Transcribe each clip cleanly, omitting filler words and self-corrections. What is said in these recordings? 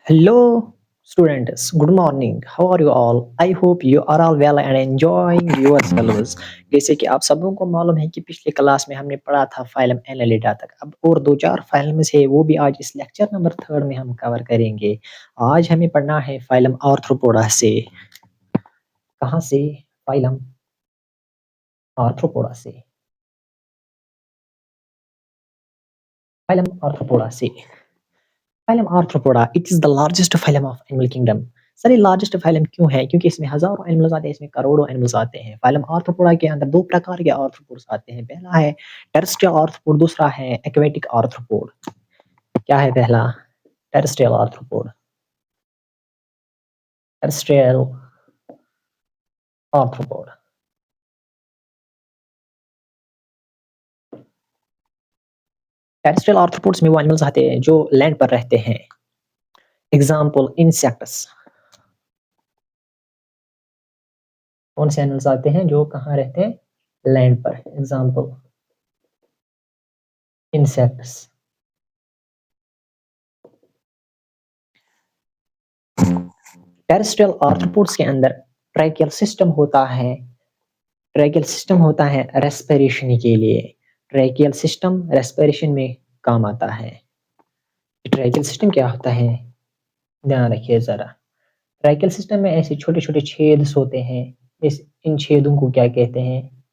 Hello, students. Good morning. How are you all? I hope you are all well and enjoying yourselves. जैसे कि आप सबों को मालूम है कि पिछले क्लास में हमने पढ़ा था फाइलम एनालिटा तक। अब और दो चार फाइलम्स है वो भी आज इस लेक्चर नंबर 3 में हम कवर करेंगे। आज हमें पढ़ना है फाइलम आर्थ्रोपोडा से। कहाँ से? फाइलम आर्थ्रोपोडा से। फाइलम आर्थ्रोपोडा से। Phylum arthropoda it is the largest phylum of animal kingdom. Sir ये लार्जेस्ट फाइलम क्यों है? क्योंकि इसमें हजारों एनिमल्स आते हैं, इसमें करोड़ों एनिमल्स आते हैं। फाइलम आर्थ्रोपोडा के अंदर दो प्रकार के आर्थ्रोपोड्स आते हैं। पहला है टेरेस्ट्रियल आर्थ्रोपोड, दूसरा है एक्वेटिक आर्थ्रोपोड। क्या है पहला? Terrestrial arthropod. Terrestrial arthropod. Terrestrial arthropods में वो एनिमल्स आते हैं जो लैंड पर रहते हैं। Example insects. कौन से एनिमल्स आते हैं जो कहाँ रहते हैं? लैंड पर। Example insects. टेरेस्ट्रियल आर्थ्रोपोड्स के अंदर ट्रैकियल सिस्टम होता है। ट्रैकियल सिस्टम होता है रेस्पिरेशन के लिए। ट्रैकियल सिस्टम रेस्पिरेशन में काम आता है। ट्रैकियल सिस्टम क्या होता है? ध्यान रखिए जरा। ट्रैकियल सिस्टम में ऐसे छोटे छोटे छेद होते हैं। इस इन छेदों को क्या कहते हैं?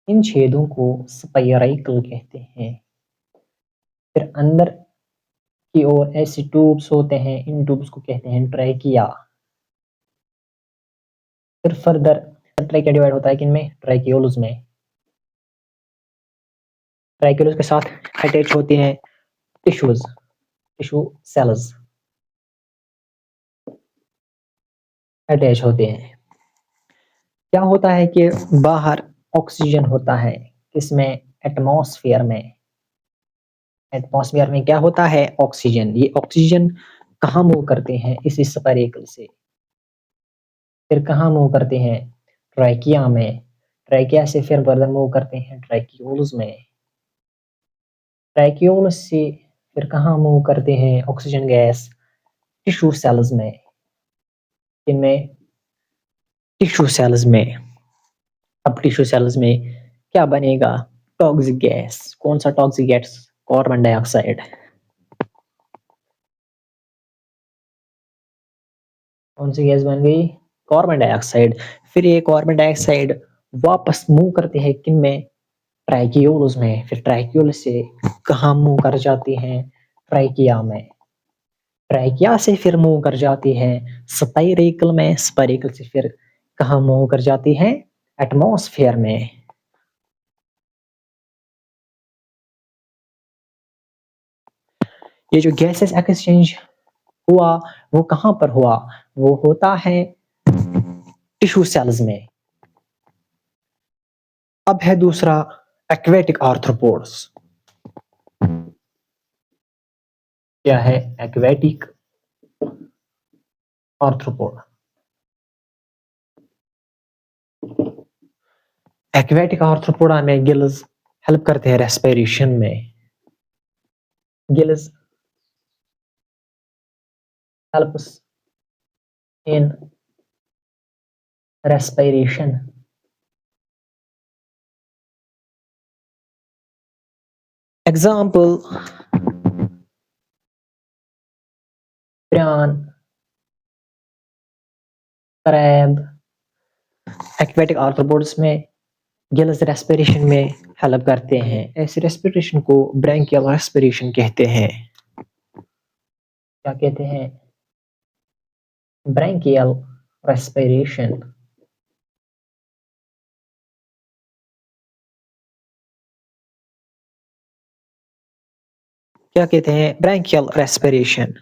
इन छेदों को स्पाइराइकल कहते हैं। फिर अंदर की ओर ऐसे ट्यूब्स होते हैं, इन ट्यूब्स को कहते हैं ट्रैकिया। फिर फर्दर ट्रैकिया डिवाइड होता है किनमें? ट्रैकियोल्स में। ट्रैकियोल्स के साथ अटैच होती हैं टिश्यूज, टिश्यू सेल्स अटैच होते हैं। क्या होता है कि बाहर ऑक्सीजन होता है, किसमें? एटमॉस्फेयर में। एटमॉस्फेयर में क्या होता है? ऑक्सीजन। ये ऑक्सीजन कहाँ मूव करते हैं? इस स्पाइरेकल से। फिर कहाँ मूव करते हैं? ट्रैकिया में। ट्रैकिया से फिर फर्दर मूव करते हैं ट्रैकियोल्स में। ट्रैकियोल्स से फिर कहाँ मूव करते हैं ऑक्सीजन गैस? टिश्यू सेल्स में। इनमें टिश्यू सेल्स में। अब टिश्यू सेल्स में क्या बनेगा? Toxic gas. कौन सा टॉक्सिक गैस? Carbon dioxide. कौन सी गैस बन गई? Carbon dioxide. फिर ये कार्बन डाइऑक्साइड वापस मूव करते हैं किन में? ट्रैकियोल्स में। फिर ट्रैकियोल से कहाँ मूव कर जाती हैं? ट्रैकिया में। ट्रैकिया से फिर मूव कर जाती है स्पाइरेकल में। स्पाइरेकल से फिर कहाँ मूव कर जाती है? एटमॉस्फेयर में। ये जो गैसेस एक्सचेंज हुआ वो कहाँ पर हुआ? वो होता है टिश्यू सेल्स में। अब है दूसरा एक्वेटिक आर्थ्रोपोड्स। क्या है एक्वेटिक आर्थ्रोपोड? एक्वेटिक आर्थ्रोपोडा में गिल्स हेल्प करते हैं रेस्पिरेशन में। Gills helps in respiration. Example prawn, crab। Aquatic arthropods में गिल्स रेस्पिरेशन में हेल्प करते हैं। ऐसे रेस्पिरेशन को ब्रैंकियल रेस्पिरेशन कहते हैं। क्या कहते हैं? Branchial respiration. क्या कहते हैं? Branchial respiration.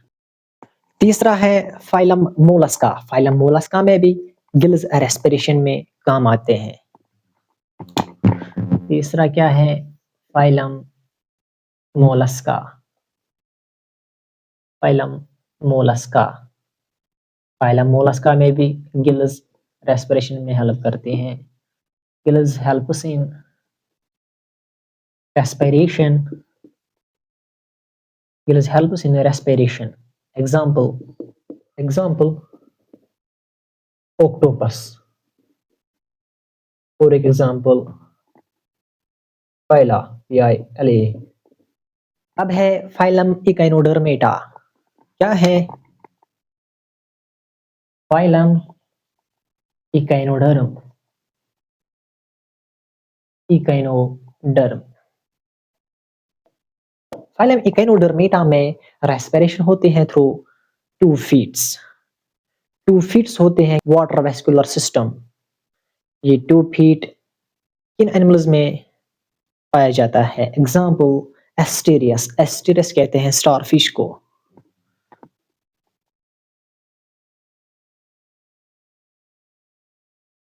तीसरा है फाइलम मोलस्का। फाइलम मोलस्का में भी गिल्स रेस्पिरेशन में काम आते हैं। तीसरा क्या है? Phylum Mollusca. Phylum Mollusca. Phylum Mollusca में भी गिल्स रेस्पिरेशन में हेल्प करते हैं। Gills helps in respiration. Gills helps in respiration. Example octopus, और एक एग्जाम्पल फाइला, PILA। अब है फाइलम इकाइनोडर्मेटा। क्या है phylum echinoderm? Echinoderm, phylum Echinodermata में रेस्पिरेशन होते हैं through tube feets. Tube feets होते हैं वाटर वेस्कुलर सिस्टम। ये 2 फीट किन एनिमल्स में पाया जाता है? एग्जाम्पल एस्टेरियस, एस्टेरियस कहते हैं स्टारफिश को।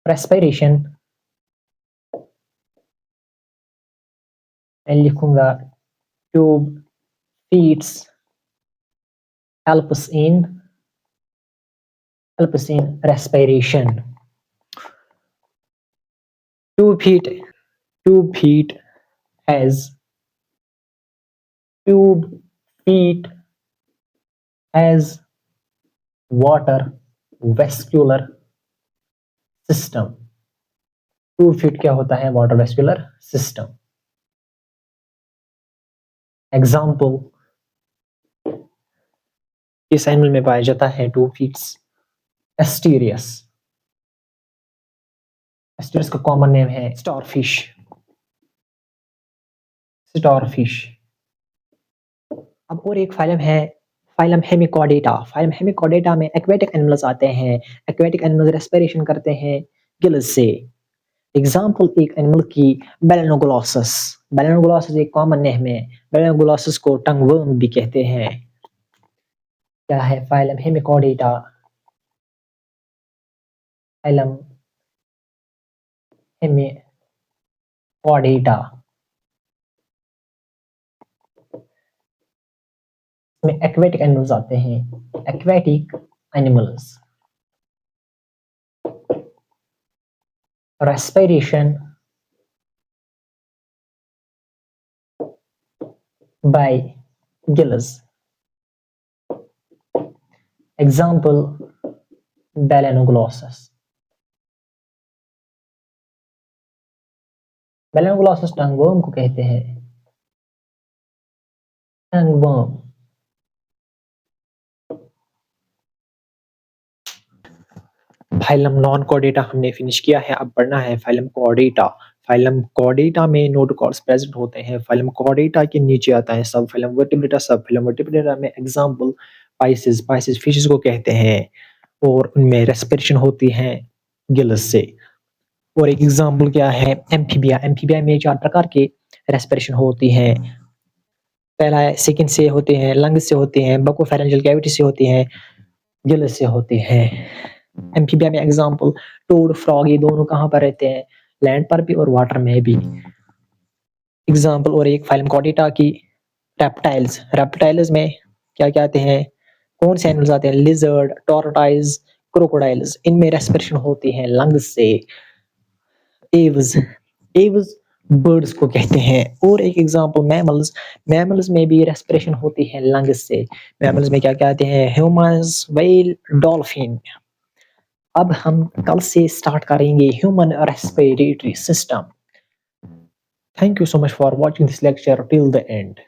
रेस्पिरेशन मैं लिखूंगा tube feets helps in respiration. 2 feet has tube feet has water vascular system. 2 feet क्या होता है? Water vascular system. एग्जाम्पल किस एनिमल में पाया जाता है 2 फीट्स? एस्टेरियस। एस्टेरियस का कॉमन नेम है स्टारफिश। स्टारफिश। अब और एक फाइलम है फाइलम हेमिकॉर्डेटा। फाइलम हेमिकॉर्डेटा में एक्वेटिक एनिमल्स आते हैं। एक्वेटिक एनिमल्स रेस्पिरेशन करते हैं गिल्स से। एग्जाम्पल एक एनिमल की बेलेनोग्लोसस। बेलेनोग्लोसस एक कॉमन नेम है। बेलेनोग्लोसस को टंग वर्म भी कहते हैं। क्या है फाइलम हेमिकॉर्डेटा? फाइलम हेमिकॉर्डेटा में एक्वेटिक एनिमल्स आते हैं। Aquatic animals respiration by gills. Example Balanoglossus. Balanoglossus टंगवर्म को कहते हैं। टंगवर्म। फाइलम नॉन कॉर्डेटा हमने फिनिश किया है। अब पढ़ना है फाइलम कॉर्डेटा। फाइलम कॉर्डेटा में नोटोकॉर्ड्स प्रेजेंट होते हैं। फाइलम कॉर्डेटा के नीचे आता है सब फाइलम वर्टिब्रेटा। सब फाइलम वर्टिब्रेटा में एग्जाम्पल पाइसेस। पाइसेस फिशेस को कहते हैं और उनमें रेस्पिरेशन होती है गिल्स से। और एक एग्जाम्पल क्या है? एम्फीबिया। एम्फीबिया में 4 प्रकार के रेस्पिरेशन होती हैं। पहला है स्किन से होते हैं, लंग्स से होते हैं, बकोफेरेंजियल कैविटी से होती हैं, गिल्स से होती हैं। एम्फीबिया में एग्जाम्पल टोड, फ्रॉग, ये दोनों कहाँ पर रहते हैं? लैंड पर भी और वाटर में भी। एग्जाम्पल और एक फाइलम कॉर्डेटा की रेप्टाइल्स। रेप्टाइल्स में क्या क्या आते हैं? कौन से एनिमल्स आते हैं? Lizard, tortoise, crocodiles. इनमें रेस्पिरेशन होती है लंग्स से। एव्स, एव्स बर्ड्स को कहते हैं। और एक एग्जांपल मैमल्स। मैमल्स में भी रेस्पिरेशन होती है लंग्स से। मैमल्स में क्या क्या आते हैं? Humans, whale, dolphin. अब हम कल से स्टार्ट करेंगे human respiratory system. Thank you so much for watching this lecture till the end.